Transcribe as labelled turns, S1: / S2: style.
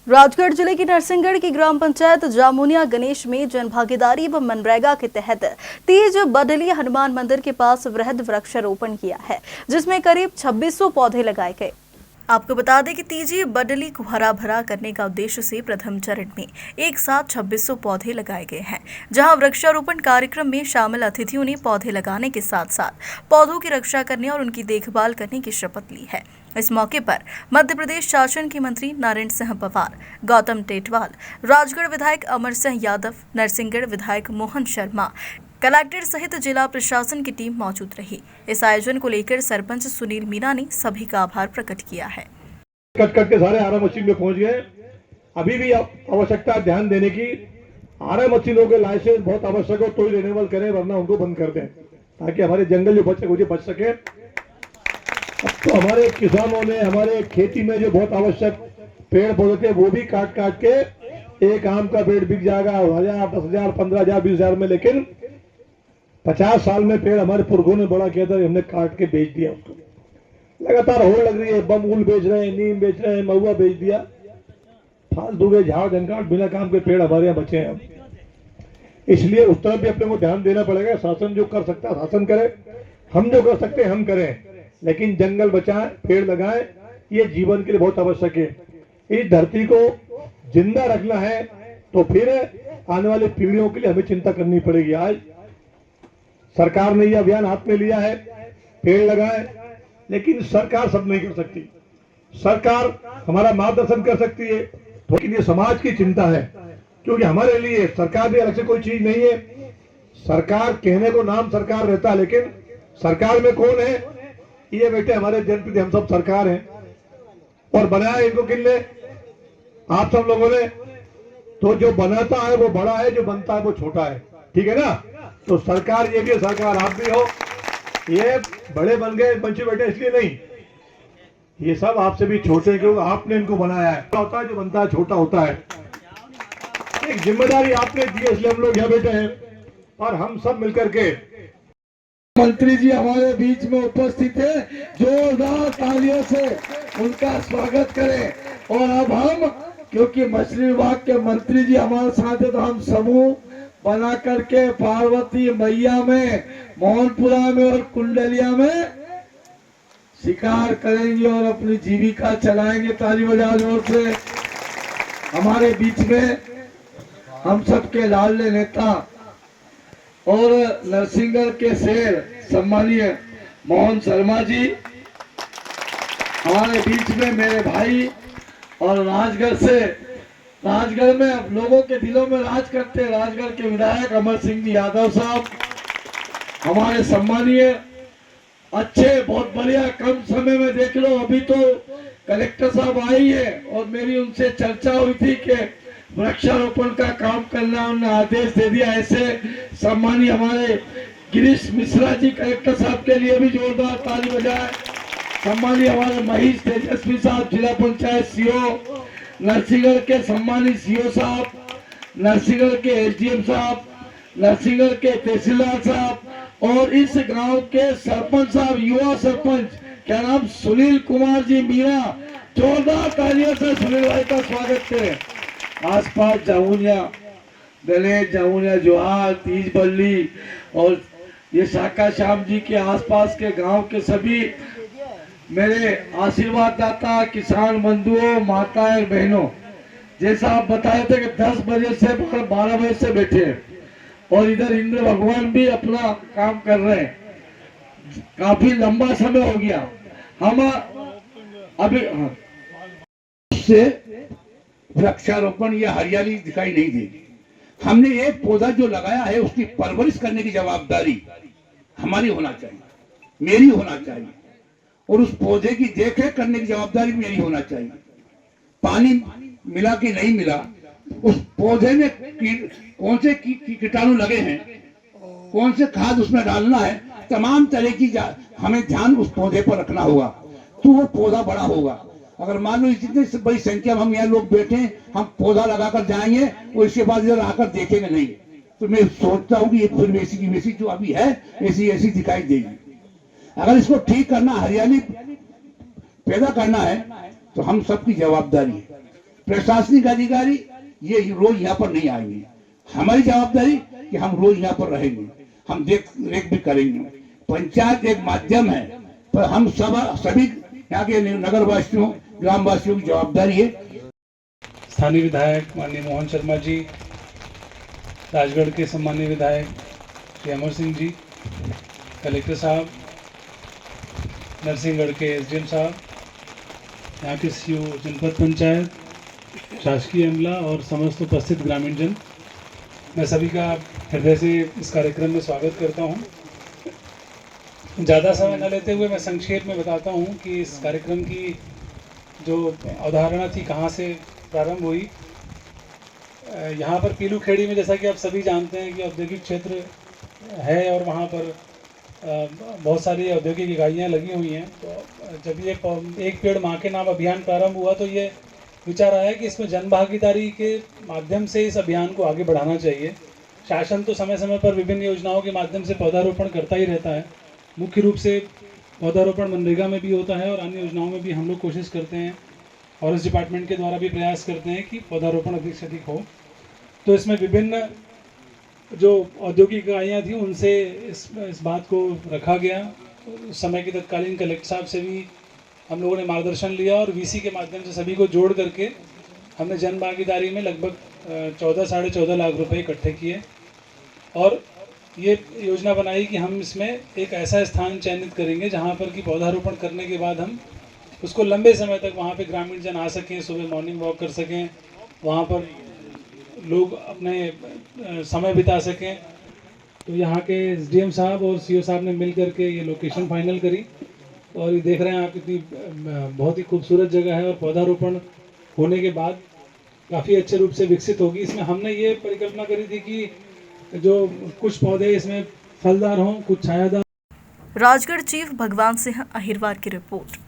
S1: राजगढ़ जिले की नरसिंहगढ़ की ग्राम पंचायत जामुनिया गणेश में जन भागीदारी व मनरेगा के तहत तीज बडली हनुमान मंदिर के पास वृहद वृक्षारोपण किया है, जिसमें करीब 2600 पौधे लगाए गए। आपको बता दें कि तीजी बडली को हरा भरा करने का उद्देश्य से प्रथम चरण में एक साथ 2600 पौधे लगाए गए हैं, जहां वृक्षारोपण कार्यक्रम में शामिल अतिथियों ने पौधे लगाने के साथ साथ पौधों की रक्षा करने और उनकी देखभाल करने की शपथ ली है। इस मौके पर मध्य प्रदेश शासन के मंत्री नारायण सिंह पवार, गौतम टेटवाल, राजगढ़ विधायक अमर सिंह यादव, नरसिंहगढ़ विधायक मोहन शर्मा, कलेक्टर सहित जिला प्रशासन की टीम मौजूद रही। इस आयोजन को लेकर सरपंच सुनील मीना ने सभी का आभार प्रकट किया है।
S2: कट के सारे आरा मशीन में पहुंच गए। अभी भी आवश्यकता ध्यान देने की, आरा मशीनों के लाइसेंस बहुत आवश्यक हो तो ही रिन्यूअल करें, वरना उनको बंद कर दें, ताकि हमारे जंगल जो बच सके। अब तो हमारे किसानों ने हमारे खेती में जो बहुत आवश्यक पेड़ पौधे थे वो भी काट के एक आम का पेड़ बिक जाएगा 1000, 10,000, 15,000, 20,000 में, लेकिन 50 साल में पेड़ हमारे पुरखों ने बड़ा किया था, हमने काट के बेच दिया उसको। लगातार होड़ लग रही है, बमूल बेच रहे हैं, नीम बेच रहे हैं, महुआ बेच दिया, फालतू के झाड़ झंकाट बिना काम के पेड़ हमारे यहाँ बचे हैं। इसलिए उस तरफ भी अपने को ध्यान देना पड़ेगा। शासन जो कर सकता है शासन करे, हम जो कर सकते हैं हम करें, लेकिन जंगल बचाएं, पेड़ लगाएं, ये जीवन के लिए बहुत आवश्यक है। इस धरती को जिंदा रखना है तो फिर आने वाली पीढ़ियों के लिए हमें चिंता करनी पड़ेगी। आज सरकार ने यह अभियान हाथ में लिया है, पेड़ लगाएं, लेकिन सरकार सब नहीं कर सकती। सरकार हमारा मार्गदर्शन कर सकती है, लेकिन ये समाज की चिंता है, क्योंकि हमारे लिए सरकार भी अलग से कोई चीज नहीं है। सरकार कहने को नाम सरकार रहता है, लेकिन सरकार में कौन है? ये बेटे हमारे जनप्रति हम सब सरकार हैं, और बनाया इनको किसने? आप सब लोगों ने। तो जो बनाता है वो बड़ा है, जो बनता है वो छोटा है, ठीक है ना? तो सरकार ये भी सरकार आप भी हो। ये बड़े बन गए बच्चे बेटे इसलिए नहीं, ये सब आपसे भी छोटे, क्योंकि आपने इनको बनाया है। होता है जो बनता है छोटा होता है, एक जिम्मेदारी आपने दी है, इसलिए हम लोग यहाँ बैठे हैं। और हम सब मिलकर के
S3: मंत्री जी हमारे बीच में उपस्थित है, जोरदार तालियों से उनका स्वागत करें। और अब हम, क्योंकि मछली विभाग के मंत्री जी हमारे साथ है, तो हम समूह बना करके पार्वती मैया में, मोहनपुरा में और कुंडलिया में शिकार करेंगे और अपनी जीविका चलाएंगे। ताली बजाओ जोर से। हमारे बीच में हम सबके लाडले नेता और नरसिंहगढ़ के शेर सम्मानीय मोहन शर्मा जी हमारे बीच में, मेरे भाई, और राजगढ़ में अब लोगों के दिलों में राज करते राजगढ़ के विधायक अमर सिंह जी यादव साहब हमारे सम्मानीय, अच्छे, बहुत बढ़िया। कम समय में देख लो, अभी तो कलेक्टर साहब आई है और मेरी उनसे चर्चा हुई थी कि वृक्षारोपण का काम करना, उन्होंने आदेश दे दिया। ऐसे सम्मानीय हमारे गिरीश मिश्रा जी, कलेक्टर साहब के लिए भी जोरदार ताली बजाए। सम्मानीय हमारे महेश तेजस्वी साहब, जिला पंचायत सीओ, नरसिंहगढ़ के सम्मानित सीओ साहब, नरसिंहगढ़ के एसडीएम साहब, नरसिंहगढ़ के तहसीलदार साहब, और इस गांव के सरपंच साहब, युवा सरपंच, क्या नाम, सुनील कुमार जी मीना। जोरदार तालियों से सुनील भाई का स्वागत करें। आसपास जामुनिया गणेश, जामुनिया जोहार, तीज बल्ली और ये शाखा श्याम जी के आसपास के गांव के सभी मेरे आशीर्वाद दाता किसान बंधुओं, माताएं, बहनों, जैसा आप बताए थे कि 10 बजे से 12 बजे से बैठे, और इधर इंद्र भगवान भी अपना काम कर रहे हैं। काफी लंबा समय हो गया। हम अभी
S4: से वृक्षारोपण या हरियाली दिखाई नहीं देगी। हमने एक पौधा जो लगाया है उसकी परवरिश करने की जवाबदारी हमारी होना चाहिए, मेरी होना चाहिए, और उस पौधे की देखरेख करने की जवाबदारी मेरी होना चाहिए। पानी मिला कि नहीं मिला, उस पौधे में कौन से कीटाणु लगे हैं, कौन से खाद उसमें डालना है, तमाम तरह की हमें ध्यान उस पौधे पर रखना होगा, तो वो पौधा बड़ा होगा। अगर मान लो इतनी बड़ी संख्या में हम यहाँ लोग बैठे हैं, हम पौधा लगाकर जाएंगे और इसके बाद इधर आकर देखेंगे नहीं, तो मैं सोचता हूँ कि ये फिर वैसी की वैसी जो अभी है ऐसी दिखाई देगी। अगर इसको ठीक करना, हरियाली पैदा करना है, तो हम सबकी जवाबदारी है। प्रशासनिक अधिकारी ये रोज यहाँ पर नहीं आएंगे। हमारी जवाबदारी कि हम रोज यहाँ पर रहेंगे, हम देख रेख भी करेंगे। पंचायत एक माध्यम है, पर हम सभी यहाँ के नगर वासियों, ग्राम वासियों की जवाबदारी है।
S5: स्थानीय विधायक माननीय मोहन शर्मा जी, राजगढ़ के सम्मानीय विधायक श्री अमर सिंह जी, कलेक्टर साहब, नरसिंहगढ़ के एसडीएम साहब, यहाँ के सीओ जनपद पंचायत, शासकीय अमला और समस्त उपस्थित ग्रामीण जन, मैं सभी का हृदय से इस कार्यक्रम में स्वागत करता हूँ। ज़्यादा समय न लेते हुए मैं संक्षेप में बताता हूँ कि इस कार्यक्रम की जो अवधारणा थी, कहाँ से प्रारंभ हुई। यहाँ पर पीलू खेड़ी में, जैसा कि आप सभी जानते हैं कि औद्योगिक क्षेत्र है और वहाँ पर बहुत सारी औद्योगिक इकाइयाँ लगी हुई हैं। तो जब ये एक पेड़ माँ के नाम अभियान प्रारंभ हुआ तो ये विचार आया कि इसमें जन भागीदारी के माध्यम से इस अभियान को आगे बढ़ाना चाहिए। शासन तो समय समय पर विभिन्न योजनाओं के माध्यम से पौधारोपण करता ही रहता है। मुख्य रूप से पौधारोपण मनरेगा में भी होता है और अन्य योजनाओं में भी हम लोग कोशिश करते हैं, फॉरेस्ट डिपार्टमेंट के द्वारा भी प्रयास करते हैं कि पौधारोपण अधिक से अधिक हो। तो इसमें विभिन्न जो औद्योगिक इकाइयाँ थी उनसे इस बात को रखा गया। उस समय के तत्कालीन कलेक्टर साहब से भी हम लोगों ने मार्गदर्शन लिया और वीसी के माध्यम से सभी को जोड़ करके हमने जन भागीदारी में लगभग 14-14.5 लाख रुपए इकट्ठे किए और ये योजना बनाई कि हम इसमें एक ऐसा स्थान चयनित करेंगे जहाँ पर कि पौधारोपण करने के बाद हम उसको लंबे समय तक वहाँ पे ग्रामीण जन आ सकें, सुबह मॉर्निंग वॉक कर सकें, वहाँ पर लोग अपने समय बिता सकें। तो यहाँ के एसडीएम साहब और सीओ साहब ने मिल करके ये लोकेशन फाइनल करी और ये देख रहे हैं आप, कितनी बहुत ही खूबसूरत जगह है और पौधारोपण होने के बाद काफ़ी अच्छे रूप से विकसित होगी। इसमें हमने ये परिकल्पना करी थी कि जो कुछ पौधे इसमें फलदार हों, कुछ छायादार।
S1: राजगढ़ चीफ भगवान सिंह अहिरवार की रिपोर्ट।